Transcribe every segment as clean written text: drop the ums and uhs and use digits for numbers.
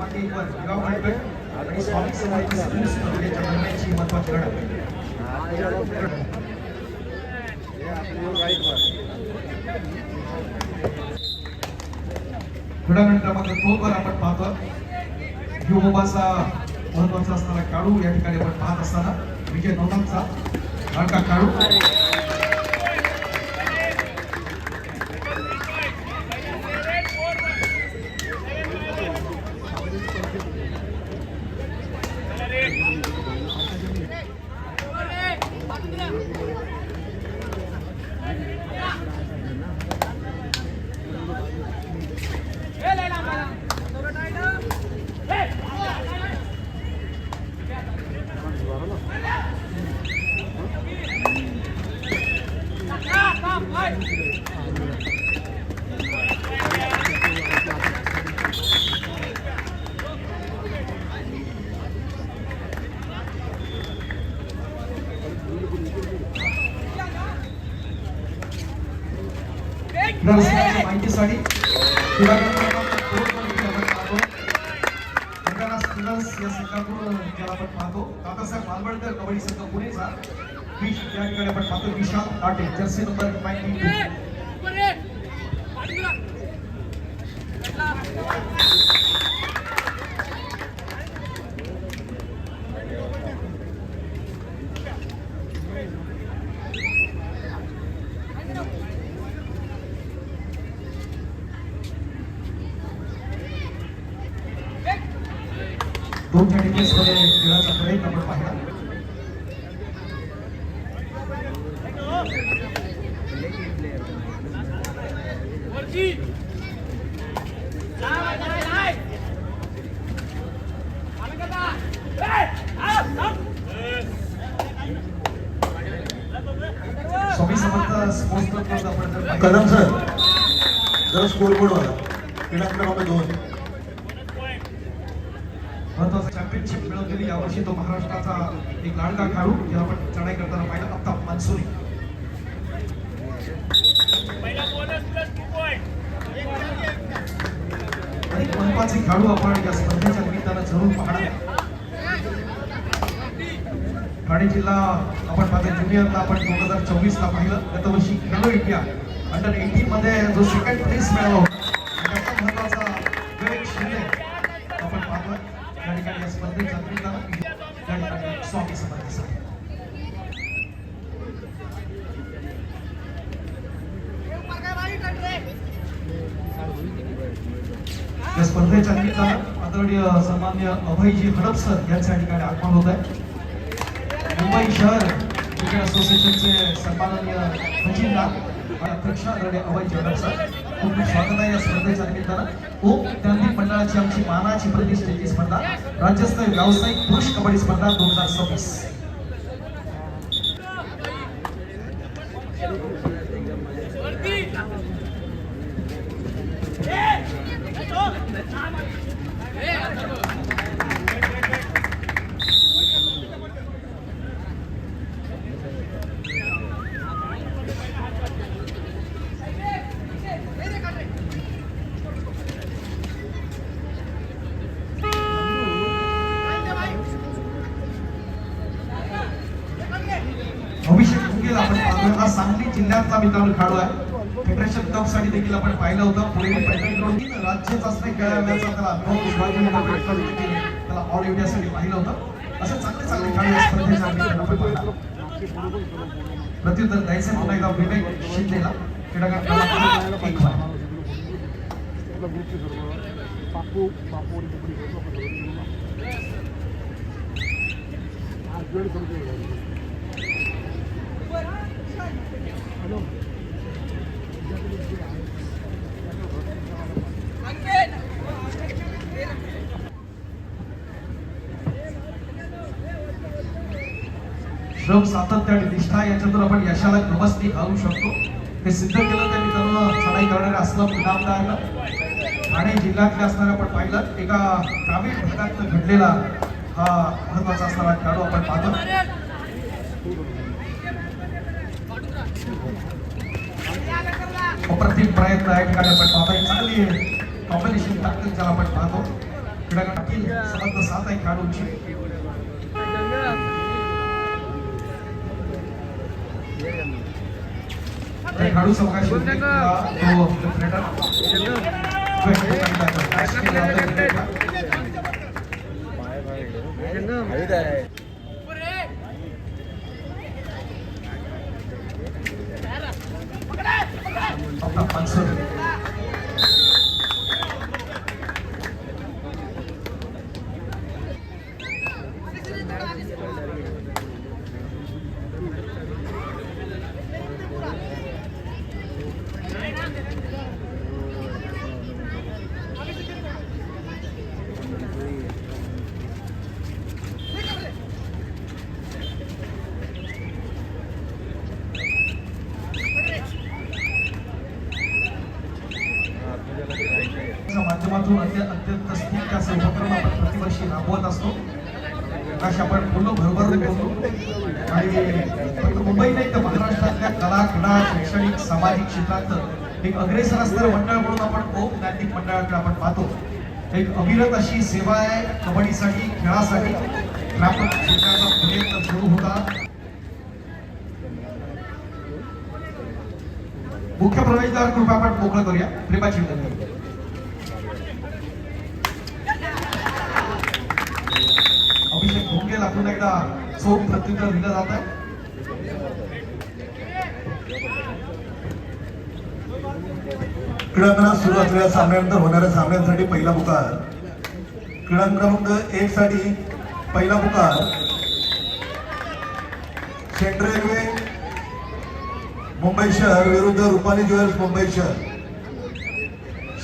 पाठीवर गावगड आणि स्वामी समर्थ यांच्या दरम्यानची महत्त्वाची लढत क्रीडांगण क्रमांक 2 वर आपण पाहतो युवबाचा महत्त्वाचा असणारा खेळाडू या ठिकाणी आपण पाहत असताना विजय नोंदांचा लाडका खेळाडू माहितीसाठी आपण पाहतो दादासाहेब मालवणकर कबड्डी संघ पुणेचा या ठिकाणी आपण पाहतो विशाल ताटे जर्सी नंबर 92 दोन टेनिस मध्ये खेळाचा प्रयत्न आपण पाहिला स्वामी समर्थ स्पोर्ट्स क्लब आपण कदम सर जरा स्कोर बोर्ड वाला क्रीडा क्रमांक 2 महत्वाचा चॅम्पियनशिप मिळवलेली यावर्षी तो महाराष्ट्राचा एक लाडका खेळाडू ज्याला आपण चढाई करताना पाहिलं अफ्ताब मान्सूरी अनेक महत्वाचे खेळाडू आपण या स्पर्धेच्या निमित्तानं जरूर पाहणार ठाणे जिल्हा आपण पाहतो ज्युनियरला आपण 2024 ला पाहिलं गत वर्षी खेलो इंडिया अंडर 18 मध्ये जो सेकंड प्लेस मिळाला होता महत्वाचा विवेक शिंदे आपण पाहतोय या ठिकाणी या स्पर्धेच्या निमित्तानं या ठिकाणी स्वामी समर्थासाठी या स्पर्धेच्या निमित्तानं आदरणीय सन्माननीय अभयजी हडप सर यांच्या ठिकाणी आगमन होत आहे मुंबई शहर क्रिकेट असोसिएशनचे सन्माननीय खजिनदार अध्यक्ष आदरणीय अभयजी हडप सर खूप खूप स्वागत आहे या स्पर्धेच्या निमित्तानं ओम क्रांती मंडळाची आमची मानाची प्रतिष्ठेची स्पर्धा राज्यस्तरीय व्यावसायिक पुरुष कबड्डी स्पर्धा 2026 अभिषेक मुगेला आपण पाहतोय हा सांगली जिल्ह्यातला मित्रांनो खेळाडू आहे फेडरेशन कप साठी देखील आपण पाहिलं होतं पुढे पैठण राज्य चाचणी खेळण्याचा त्याला त्याला ऑल इंडियासाठी पाहिलं होतं असं चांगले चांगले खेळाडू या स्पर्धेच्या आपण पाहिलं प्रत्युत्तर द्यायचं पुन्हा एकदा विवेक शिंदेला क्रीडांगण श्रम सातत्य आणि निष्ठा याच्यातून आपण यशाला गमस्ती घालू शकतो हे सिद्ध केलं त्या मित्रांनो चढाई करणाऱ्या असलम इनामदारनं ठाणे जिल्ह्यातले असणारे आपण पाहिलं एका ग्रामीण भागात घडलेला हा महत्वाचा असणारा खेळाडू आपण पाहतो अप्रतिम प्रयत्न या ठिकाणी आपण पाहतो चांगली कॉम्बिनेशन ताकद ज्याला आपण पाहतो क्रीडांगणातील समर्थ 7 आहे खेळाडूंची. खेळाडू सावकाश तो क्रीडा अपना मानसूर माध्यमातून अत्यंत स्थितीचा उपक्रम आपण प्रतिवर्षी राबवत असतो. अशा आपण बोललो भरभरून बोललो आणि फक्त मुंबई नाही तर महाराष्ट्रातल्या कला क्रीडा शैक्षणिक सामाजिक क्षेत्रात एक अग्रेसर असणारं मंडळ म्हणून आपण ओम ज्ञानिक मंडळाकडे आपण पाहतो. एक अविरत अशी सेवा आहे कबड्डीसाठी खेळासाठी ग्रामीण क्षेत्राचा प्रयत्न सुरू होता. मुख्य प्रवेशद्वार कृपया आपण मोकळं करूया. प्रेमाची विनंती. अभिषेक भोंगेला पुन्हा एकदा चोख प्रत्युत्तर दिलं जात आहे. क्रीडांगणात सुरू असलेल्या सामन्यानंतर होणाऱ्या सामन्यांसाठी पहिला पुकार. क्रीडांगण क्रमांक 1 साठी पहिला पुकार सेंट्रल रेल्वे मुंबई शहर विरुद्ध रुपाली ज्वेल्स मुंबई शहर.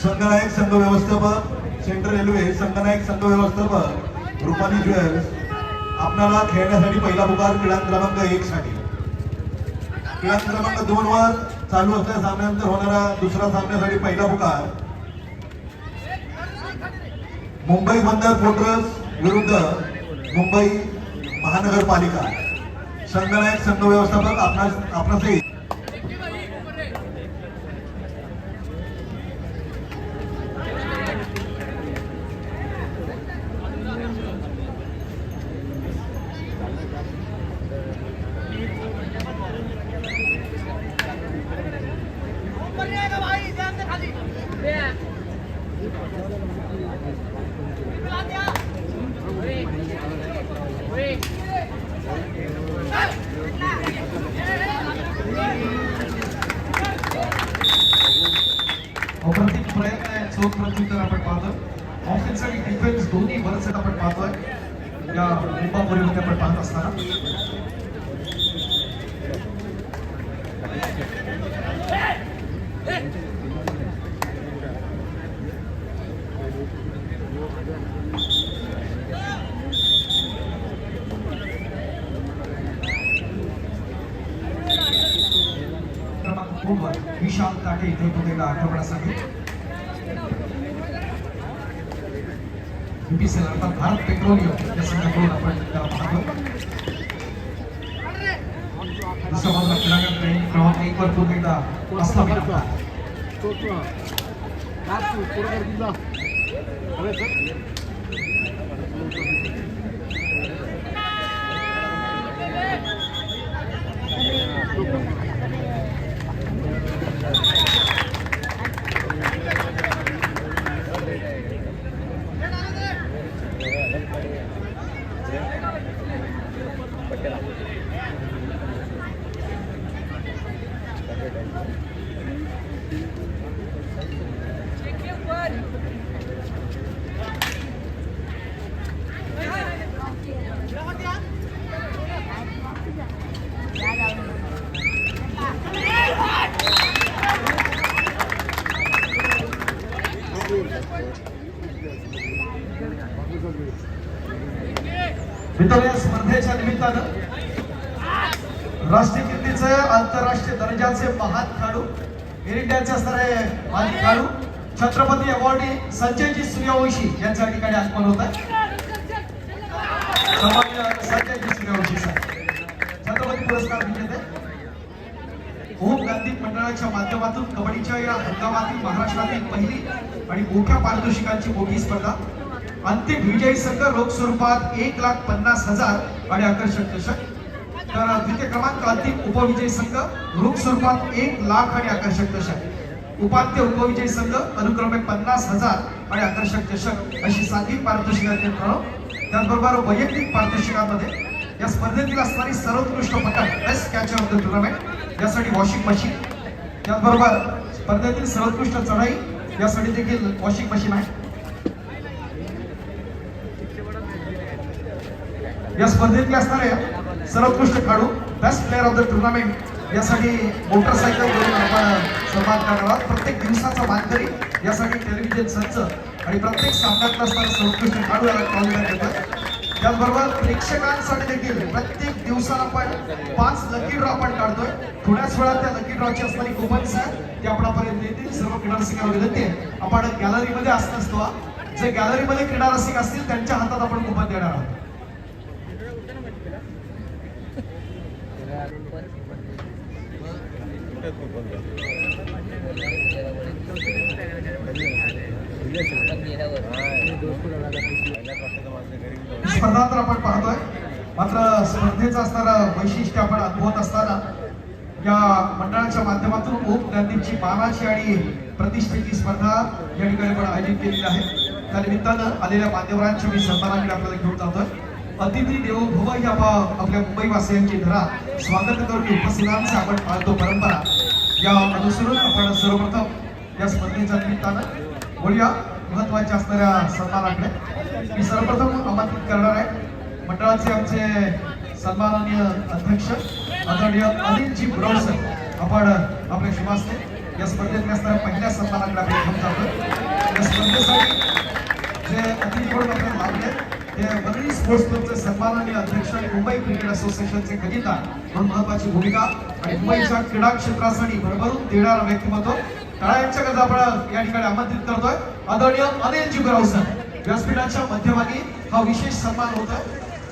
संघनायक संघ व्यवस्थापक सेंट्रल रेल्वे, संघनायक संघ व्यवस्थापक रुपाली ज्वेल्स. आपल्याला खेळण्यासाठी पहिला पुकार क्रीडांगण क्रमांक 1 साठी. क्रीडांगण क्रमांक 2 वर चालू असलेल्या सामन्यानंतर होणारा दुसरा सामन्यासाठी पहिला पुकार मुंबई बंदर फोर्ट्रेस विरुद्ध मुंबई महानगरपालिका. संघनायक संघ व्यवस्थापक आपणास अप्रतिम प्रयत्न आहे. चोख प्रत्युत्तर आपण पाहतो. ऑफेन्स आणि डिफेन्स दोन्ही वरचढ आपण पाहतोय या मुंबापुरीमध्ये आपण पाहत असताना. विशाल काटे इथे पुढे आक्रमणासाठी बीपीसीएल अर्थात भारत पेट्रोलियम या संघाकडून आपण त्याला पाहतो. दुसऱ्या बाजूला क्रीडांगण ट्रेनिंग क्रमांक 1 वर पुन्हा एकदा वास्तविक मित्रांनो, स्पर्धेच्या निमित्तानं राष्ट्रीय कीर्तीचे आंतरराष्ट्रीय दर्जाचे महान खेळाडू एअर इंडियाचे असणारे महान खेळाडू छत्रपती अवॉर्डी संजयजी सूर्यवंशी यांच्या ठिकाणी आगमन होत आहे. संजयजी सूर्यवंशी छत्रपती पुरस्कार विजेते ओम गांधी मंडळाच्या माध्यमातून कबड्डीच्या या हंगामातील महाराष्ट्रातील पहिली आणि मोठ्या पारितोषिकांची मोठी स्पर्धा अंतिम विजयी संघ रोख स्वरूपात 1,50,000 आणि आकर्षक चषक. तर द्वितीय क्रमांक अंतिम उपविजयी संघ रोख स्वरूपात 1,00,000 आणि आकर्षक चषक. उपांत्य उपविजयी संघ अनुक्रमे 50,000 आणि आकर्षक चषक अशी सातवी पारितोषिके ठरव. त्याचबरोबर वैयक्तिक पारितोषिकांमध्ये या स्पर्धेतील असणारी सर्वोत्कृष्ट पटक best catcher of the tournament यासाठी वॉशिंग मशीन. त्याचबरोबर स्पर्धेतील सर्वोत्कृष्ट चढाई यासाठी देखील वॉशिंग मशीन आहे. या स्पर्धेतले असणारे सर्वोत्कृष्ट खेळाडू best player of the tournament यासाठी मोटरसायकल घेऊन आपण सन्मान करणार आहोत. प्रत्येक दिवसाचा मानकरी यासाठी टेलिव्हिजन संच आणि प्रत्येक सामन्यात असणारा सर्वोत्कृष्ट खेळाडू याला ट्रॉफी देतात. त्याचबरोबर प्रेक्षकांसाठी देखील प्रत्येक दिवसाला आपण 5 लकी ड्रॉ आपण काढतोय. थोड्याच वेळात त्या लकी ड्रॉची असणारी कुपन्स आहेत ते आपणापर्यंत येतील. सर्व क्रीडा रसिकांना विनंती आहे आपण गॅलरीमध्ये असं नसतो. जे गॅलरीमध्ये क्रीडा रसिक असतील त्यांच्या हातात आपण कुपन देणार आहोत. स्पर्धा तर आपण पाहतोय मात्र स्पर्धेचं असणारं वैशिष्ट्य आपण अनुभवत असताना या मंडळाच्या माध्यमातून ओम ज्ञानदीपची मानाची आणि प्रतिष्ठेची स्पर्धा या ठिकाणी आपण आयोजित केलेली आहे. त्या निमित्तानं आलेल्या मान्यवरांच्या मी सन्मानाकडे आपल्याला घेऊन जातोय. अतिथी देवो भव ही आपल्या मुंबईवासियांची धरा स्वागत करून उपस्थितांचे आपण पाळतो परंपरा या अनुसरून आपण सर्वप्रथम या स्पर्धेच्या निमित्तानं बोलूया महत्वाच्या असणाऱ्या सन्मानाकडे. मी सर्वप्रथम आमंत्रित करणार आहे मंडळाचे आमचे सन्माननीय अध्यक्ष आदरणीय अनिलजी बुरावसर. आपण आपल्या शुभास्ते या स्पर्धेत असणाऱ्या पहिल्या सन्मानाकडे आपण घेऊन जातो. या स्पर्धेसाठी जे अतिथी म्हणून आपल्याला लाभले ते वरळी स्पोर्ट्स क्लबचे सन्माननीय अध्यक्ष आणि मुंबई क्रिकेट असोसिएशनचे खजिनदार म्हणून महत्वाची भूमिका आणि मुंबईच्या क्रीडा क्षेत्रासाठी भरभरून देणारा व्यक्तिमत्व टाळ्यांच्या गरज आपण या ठिकाणी आमंत्रित करतोय. आदरणीय अनिलजी बुरावसर व्यासपीठाच्या मध्यभागी हा विशेष सन्मान होतोय.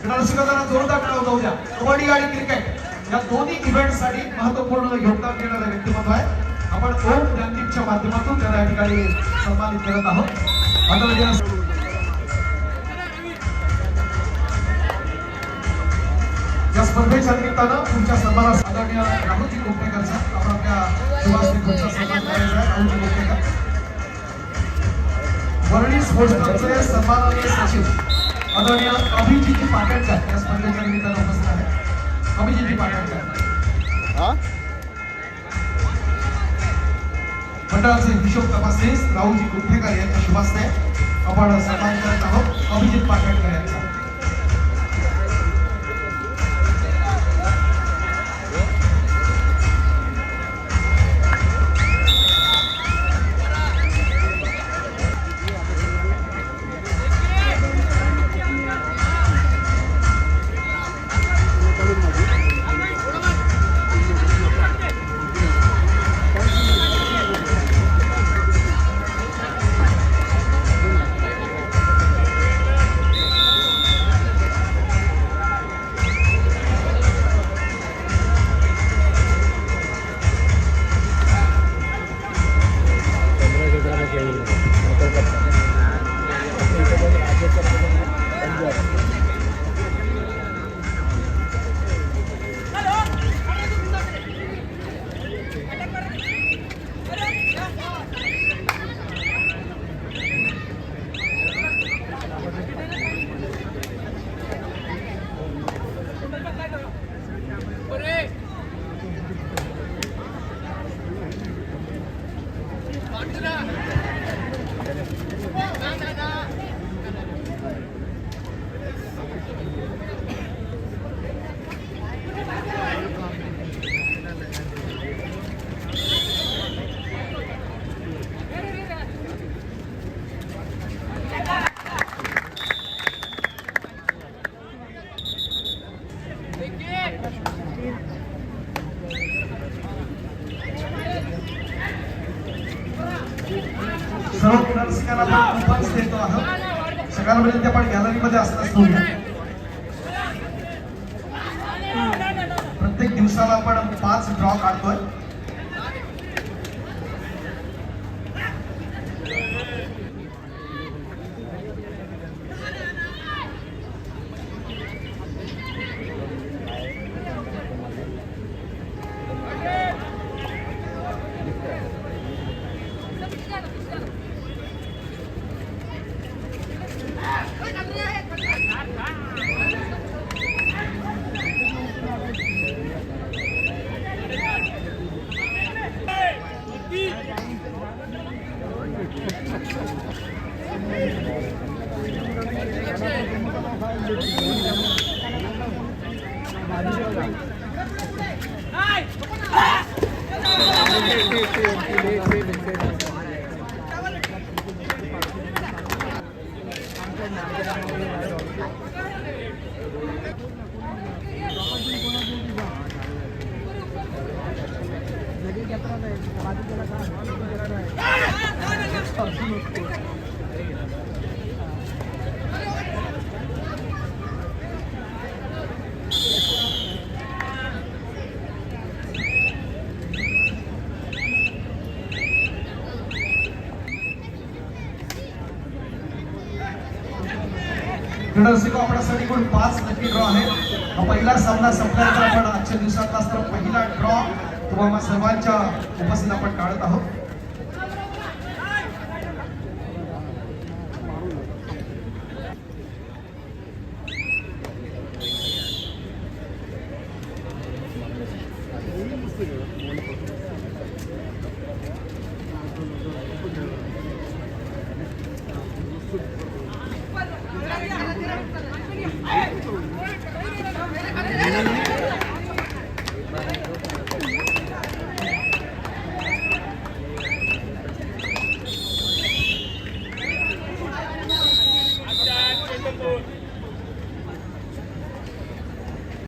क्रीडा रसिकांना जोरदार टाळ्या जाऊ द्या. कबड्डी आणि क्रिकेट या दोन्ही इव्हेंटसाठी महत्त्वपूर्ण योगदान देणारे व्यक्तिमत्व आहे. आपण ओम ज्ञानदीपच्या माध्यमातून त्याला या ठिकाणी सन्मानित करत आहोत. आदरणीय या स्पर्धेच्या निमित्तानं तुमच्या सन्मानास आदरणीय राहुलजी कोपटेकर साहेब आपण आपल्या शुभास्ते तुमचा सन्मान करायचा आहे. राहुलजी कोपटेकर वरळी स्पोर्ट्स क्लबचे सन्माननीय सचिव आदरणीय अभिजित पाटणकर या स्पर्धेच्या निमित्तानं उपस्थित आहे. अभिजित पाटणकर मंडळाचे हिशोब तपासनीस राहुलजी कोपटेकर यांच्या शुभास्ते आपण सन्मान करत आहोत. अभिजित पाटणकर यांचा सर्व रसिकांना आपण कुपन्स देतो आहोत. सगळ्यांना विनंती आपण गॅलरीमध्ये असताच बोलूया. प्रत्येक दिवसाला आपण 5 ड्रॉ काढतोय. क्रीडारसिको आपल्यासाठी एकूण 5 लकी ड्रॉ आहे. हा पहिला सामना संपल्यानंतर आपण आजच्या दिवसातला असणारा पहिला ड्रॉ तुम्हाला सर्वांच्या उपस्थित आपण काढत आहोत. Good.